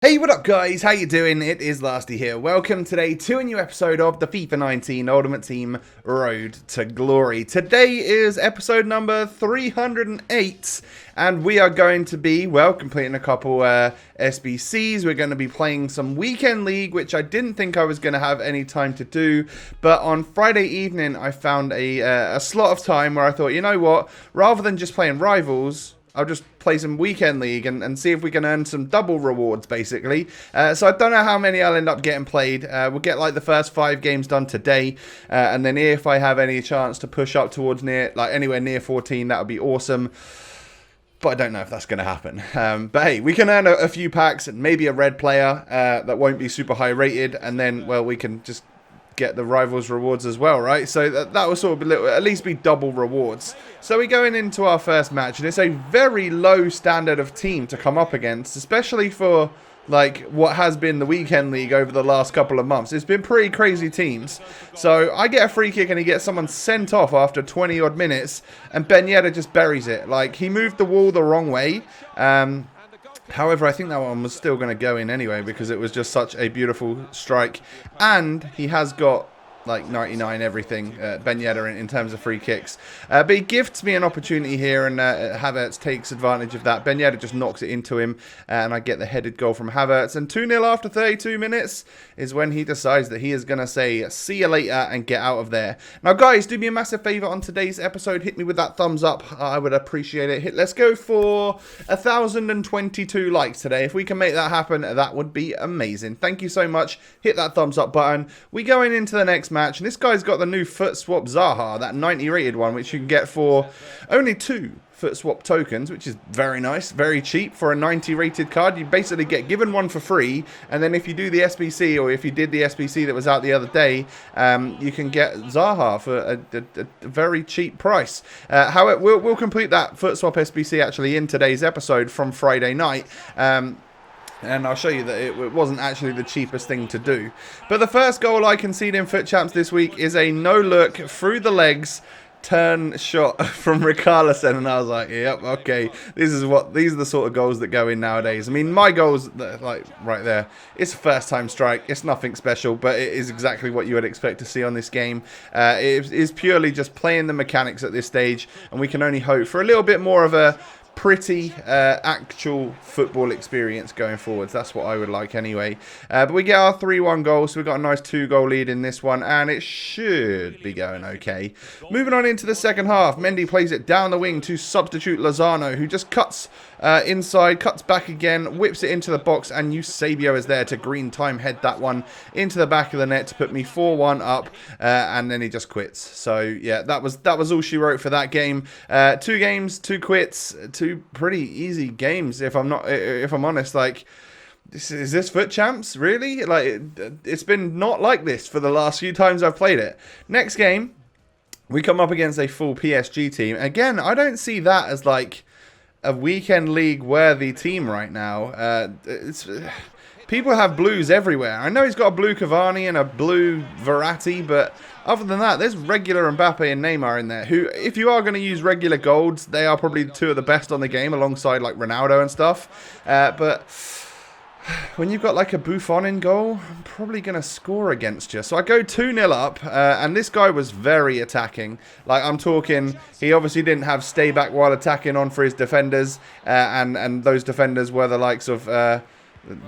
Hey, what up guys? How you doing? It is Lasty here. Welcome today to a new episode of the FIFA 19 Ultimate Team Road to Glory. Today is episode number 308 and we are going to be, well, completing a couple SBCs. We're going to be playing some Weekend League, which I didn't think I was going to have any time to do. But on Friday evening, I found a slot of time where I thought, you know what, rather than just playing Rivals, I'll just play some Weekend League and see if we can earn some double rewards, basically. So I don't know how many I'll end up getting played. We'll get like the first 5 games done today. And then if I have any chance to push up towards anywhere near 14, that would be awesome. But I don't know if that's going to happen. But hey, we can earn a few packs and maybe a red player that won't be super high rated. And then, well, we can just get the Rivals rewards as well, right? So that will sort of at least be double rewards. So we're going into our first match, and it's a very low standard of team to come up against, especially for like what has been the Weekend League over the last couple of months. It's been pretty crazy teams. So I get a free kick and he gets someone sent off after 20 odd minutes, and Ben Yedder just buries it. Like, he moved the wall the wrong way. However, I think that one was still going to go in anyway because it was just such a beautiful strike. And he has got like 99 everything, Ben Yedder, in terms of free kicks. But he gifts me an opportunity here, and Havertz takes advantage of that. Ben Yedder just knocks it into him, and I get the headed goal from Havertz. And 2-0 after 32 minutes is when he decides that he is going to say, see you later, and get out of there. Now, guys, do me a massive favour on today's episode. Hit me with that thumbs up. I would appreciate it. Let's go for 1,022 likes today. If we can make that happen, that would be amazing. Thank you so much. Hit that thumbs up button. We're going into the next match, and this guy's got the new foot swap Zaha, that 90 rated one, which you can get for only 2 foot swap tokens, which is very nice, very cheap for a 90 rated card. You basically get given one for free, and then if you do the SBC, or if you did the SBC that was out the other day, you can get Zaha for a very cheap price. However, we'll complete that foot swap SBC actually in today's episode from Friday night. And I'll show you that it wasn't actually the cheapest thing to do. But the first goal I concede in Foot Champs this week is a no-look, through the legs, turn shot from Richarlison. And I was like, yep, okay. These are the sort of goals that go in nowadays. I mean, my goals, like right there, it's a first-time strike. It's nothing special, but it is exactly what you would expect to see on this game. It is purely just playing the mechanics at this stage, and we can only hope for a little bit more of a pretty actual football experience going forwards. That's what I would like anyway. But we get our 3-1 goal, so we've got a nice 2-goal lead in this one, and it should be going okay. Moving on into the second half, Mendy plays it down the wing to substitute Lozano, who just cuts inside, cuts back again, whips it into the box, and Eusebio is there to green time head that one into the back of the net to put me 4-1 up, and then he just quits. So yeah, that was all she wrote for that game. 2 games, 2 quits, 2 pretty easy games, if I'm honest. Like, is this Foot Champs, really? Like, it's been not like this for the last few times I've played it. Next game, we come up against a full PSG team. Again, I don't see that as like a Weekend League worthy team right now. People have blues everywhere. I know he's got a blue Cavani and a blue Verratti, but other than that, there's regular Mbappe and Neymar in there, who, if you are going to use regular golds, they are probably 2 of the best on the game, alongside like Ronaldo and stuff. But when you've got like a Buffon in goal, I'm probably going to score against you. So I go 2-0 up, and this guy was very attacking. Like, I'm talking, he obviously didn't have stay back while attacking on for his defenders, and those defenders were the likes of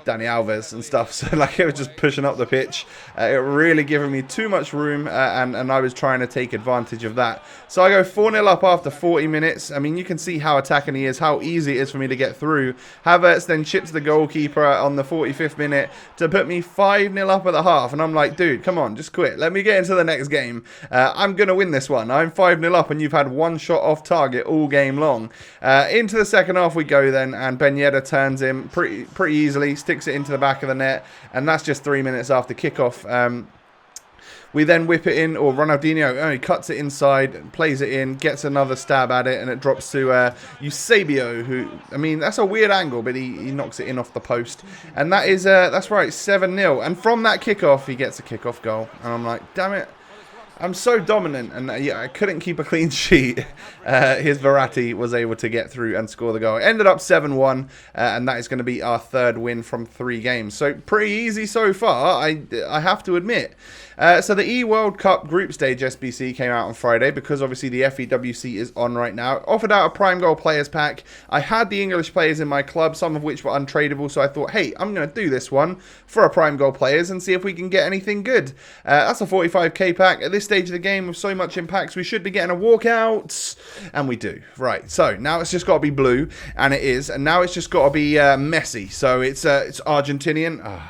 Dani Alves and stuff. So like, it was just pushing up the pitch. It really giving me too much room, and I was trying to take advantage of that. So I go 4-0 up after 40 minutes. I mean, you can see how attacking he is, how easy it is for me to get through. Havertz then chips the goalkeeper on the 45th minute to put me 5-0 up at the half, and I'm like, dude, come on, just quit. Let me get into the next game. I'm going to win this one. I'm 5-0 up, and you've had 1 shot off target all game long. Into the second half we go then, and Ben Yedder turns him pretty easily, sticks it into the back of the net, and that's just 3 minutes after kickoff. We then whip it in, or Ronaldinho he cuts it inside, plays it in, gets another stab at it, and it drops to Eusebio, who, I mean, that's a weird angle, but he knocks it in off the post. And that is, that's right, 7-0. And from that kickoff, he gets a kickoff goal. And I'm like, damn it. I'm so dominant, and yeah, I couldn't keep a clean sheet. His Verratti was able to get through and score the goal. It ended up 7-1, and that is going to be our third win from 3 games. So pretty easy so far, I have to admit. So the E-World Cup Group Stage SBC came out on Friday because obviously the FEWC is on right now. Offered out a Prime Goal Players Pack. I had the English players in my club, some of which were untradeable, so I thought, hey, I'm going to do this one for a Prime Goal Players and see if we can get anything good. That's a 45k pack. At this stage of the game with so much impacts, we should be getting a walkout, and we do. Right, so now it's just got to be blue, and it is, and now it's just got to be Messi. So it's Argentinian.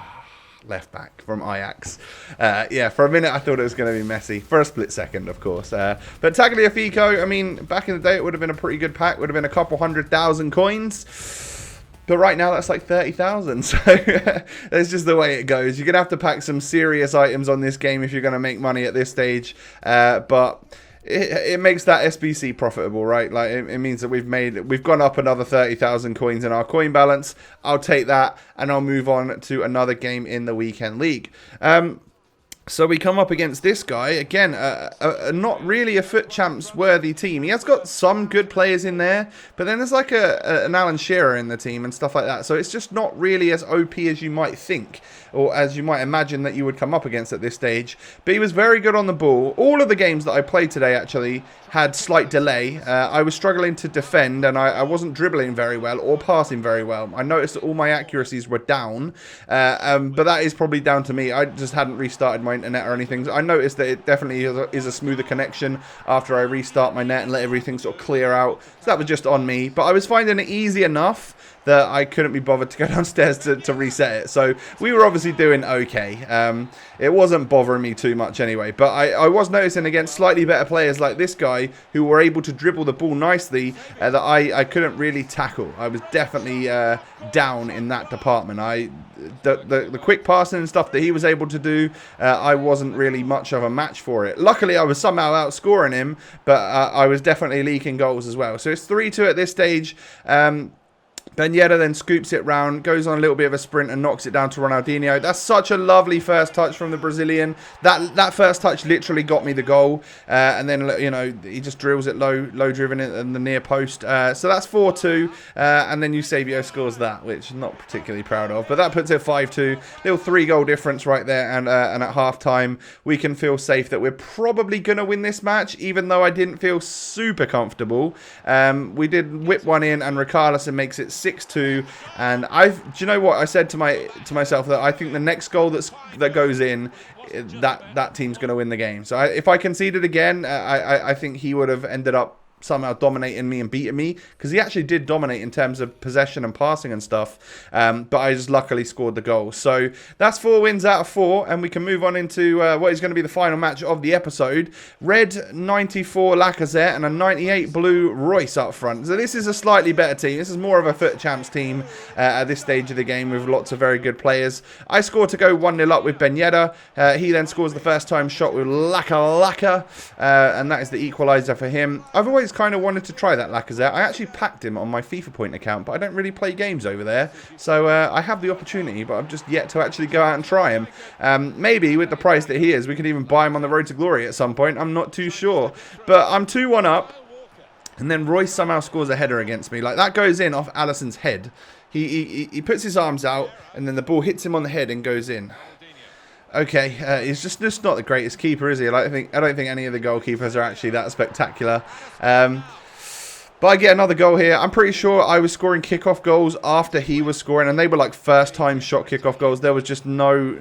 Left back from Ajax. Yeah, for a minute I thought it was going to be Messi. For a split second, of course. But Tagliafico, I mean, back in the day it would have been a pretty good pack. Would have been a couple 100,000 coins. But right now that's like 30,000. So that's just the way it goes. You're going to have to pack some serious items on this game if you're going to make money at this stage. But it makes that SBC profitable, right? Like it means that we've gone up another 30,000 coins in our coin balance. I'll take that and I'll move on to another game in the weekend league. So we come up against this guy again, not really a Foot Champs worthy team. He has got some good players in there, but then there's like an Alan Shearer in the team and stuff like that. So it's just not really as OP as you might think, or as you might imagine that you would come up against at this stage. But he was very good on the ball. All of the games that I played today actually had slight delay. I was struggling to defend, and I wasn't dribbling very well or passing very well. I noticed that all my accuracies were down, but that is probably down to me. I just hadn't restarted my internet or anything. I noticed that it definitely is a smoother connection after I restart my net and let everything sort of clear out. So that was just on me. But I was finding it easy enough that I couldn't be bothered to go downstairs to reset it. So we were obviously doing okay. It wasn't bothering me too much anyway. But I was noticing against slightly better players like this guy who were able to dribble the ball nicely that I couldn't really tackle. I was definitely down in that department. The quick passing and stuff that he was able to do, I wasn't really much of a match for it. Luckily, I was somehow outscoring him, but I was definitely leaking goals as well. So it's 3-2 at this stage. Ben Yedder then scoops it round, goes on a little bit of a sprint and knocks it down to Ronaldinho. That's such a lovely first touch from the Brazilian. That first touch literally got me the goal. And then, you know, he just drills it low driven in the near post. So that's 4-2. And then Eusebio scores that, which I'm not particularly proud of. But that puts it 5-2. Little 3-goal difference right there. And at half-time, we can feel safe that we're probably going to win this match, even though I didn't feel super comfortable. We did whip one in, and Richarlison makes it 6-2, and do you know what I said to myself, that I think the next goal that goes in, that team's going to win the game. So if I conceded again, I think he would have ended up somehow dominating me and beating me, because he actually did dominate in terms of possession and passing and stuff, but I just luckily scored the goal. So that's 4 wins out of 4, and we can move on into what is going to be the final match of the episode. Red 94 Lacazette and a 98 blue Royce up front. So this is a slightly better team. This is more of a Foot Champs team at this stage of the game, with lots of very good players. I scored to go 1-0 up with Ben Yedder. He then scores the first time shot with Laka, and that is the equaliser for him. I've always kind of wanted to try that Lacazette. I actually packed him on my FIFA Point account, but I don't really play games over there, so I have the opportunity, but I've just yet to actually go out and try him. Maybe with the price that he is, we could even buy him on the road to glory at some point. I'm not too sure, but I'm 2-1 up, and then Royce somehow scores a header against me. Like, that goes in off Alisson's head. He puts his arms out, and then the ball hits him on the head and goes in. Okay, he's just not the greatest keeper, is he? I don't think any of the goalkeepers are actually that spectacular. But I get another goal here. I'm pretty sure I was scoring kickoff goals after he was scoring, and they were like first-time shot kickoff goals. There was just no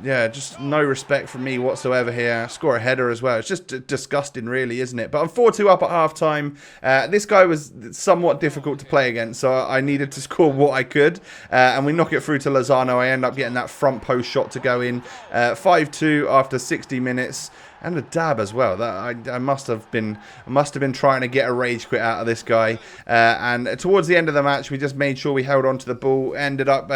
respect from me whatsoever here. Score a header as well. It's just disgusting, really, isn't it? But I'm 4-2 up at half-time. This guy was somewhat difficult to play against, so I needed to score what I could. And we knock it through to Lozano. I end up getting that front post shot to go in. 5-2 after 60 minutes. And a dab as well. That I must have been trying to get a rage quit out of this guy. And towards the end of the match, we just made sure we held on to the ball. Ended up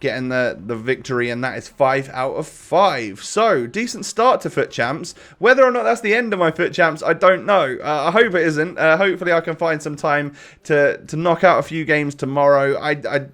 getting the victory, and that is 5 out of 5. So, decent start to FUT Champs. Whether or not that's the end of my FUT Champs, I don't know. I hope it isn't. Hopefully I can find some time to knock out a few games tomorrow.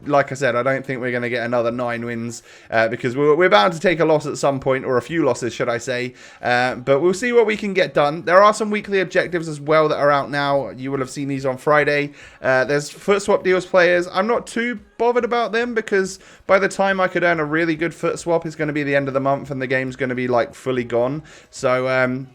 Like I said, I don't think we're going to get another 9 wins because we're bound to take a loss at some point, or a few losses, should I say. But we'll see what we can get done. There are some weekly objectives as well that are out now. You will have seen these on Friday. There's FUT Swap Deals players. I'm not too bothered about them because by the time I could earn a really good FUT Swap, it's going to be the end of the month and the game's going to be like fully gone. So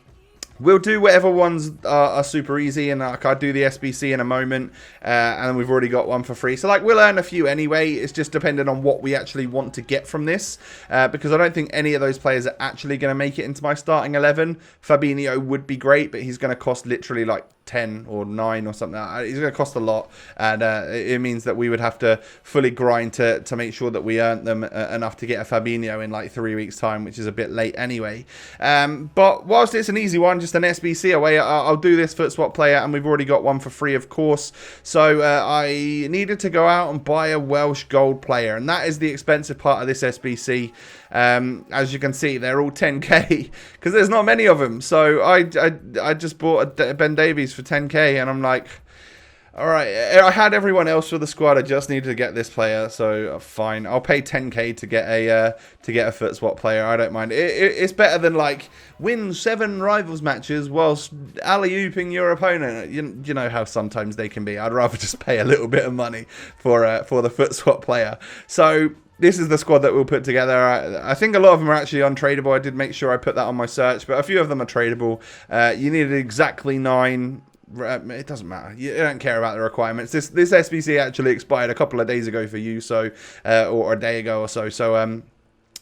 we'll do whatever ones are super easy, and I'll do the SBC in a moment, and we've already got one for free. So, like, we'll earn a few anyway. It's just dependent on what we actually want to get from this, because I don't think any of those players are actually going to make it into my starting 11. Fabinho would be great, but he's going to cost literally, like, 10 or 9 or something. It's going to cost a lot, and it means that we would have to fully grind to make sure that we earned them enough to get a Fabinho in like 3 weeks time, which is a bit late anyway. But whilst it's an easy one, just an SBC away, I'll do this FUT Swap player, and we've already got one for free, of course. So I needed to go out and buy a Welsh gold player, and that is the expensive part of this SBC. As you can see, they're all 10k because there's not many of them. So I just bought a Ben Davies for 10k, and I'm like, all right, I had everyone else for the squad. I just needed to get this player, so fine. I'll pay 10k to get a FUT Swap player. I don't mind. It's better than like win 7 rivals matches whilst alley-ooping your opponent. You know how sometimes they can be. I'd rather just pay a little bit of money for the FUT Swap player. So this is the squad that we'll put together. I think a lot of them are actually untradeable. I did make sure I put that on my search, but a few of them are tradable. You needed exactly 9. It doesn't matter. You don't care about the requirements. This SBC actually expired a couple of days ago for you, so or a day ago or so. So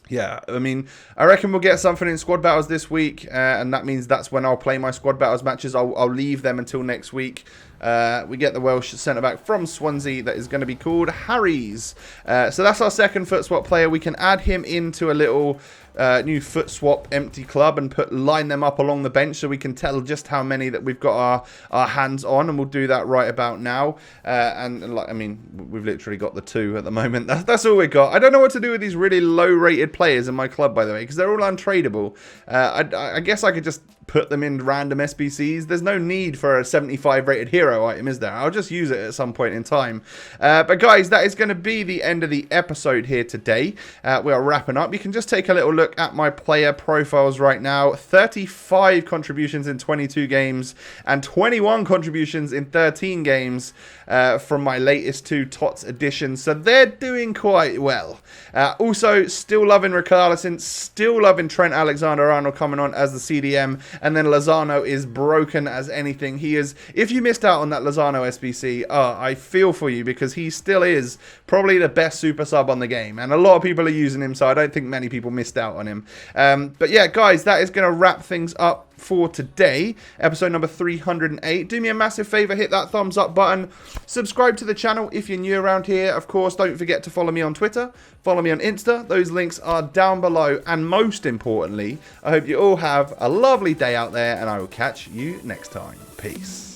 yeah, I mean, I reckon we'll get something in squad battles this week, and that means that's when I'll play my squad battles matches. I'll leave them until next week. We get the Welsh centre-back from Swansea that is going to be called Harries. So that's our second FUT Swap player. We can add him into a little new FUT Swap empty club and line them up along the bench so we can tell just how many that we've got our hands on, and we'll do that right about now. And like, I mean, we've literally got the 2 at the moment. That's all we got. I don't know what to do with these really low-rated players in my club, by the way, because they're all untradeable. I guess I could just put them in random SBCs. There's no need for a 75 rated hero item, is there? I'll just use it at some point in time. But guys, that is going to be the end of the episode here today. We are wrapping up. You can just take a little look at my player profiles right now. 35 contributions in 22 games and 21 contributions in 13 games from my latest 2 TOTS editions. So they're doing quite well. Also, still loving Richarlison, still loving Trent Alexander-Arnold coming on as the CDM. And then Lozano is broken as anything. He is, if you missed out on that Lozano SBC, I feel for you, because he still is probably the best super sub on the game. And a lot of people are using him, so I don't think many people missed out on him. But yeah, guys, that is going to wrap things up for today, episode number 308. Do me a massive favor, hit that thumbs up button, subscribe to the channel if you're new around here. Of course, don't forget to follow me on Twitter, follow me on Insta. Those links are down below, and most importantly, I hope you all have a lovely day out there, and I will catch you next time. Peace.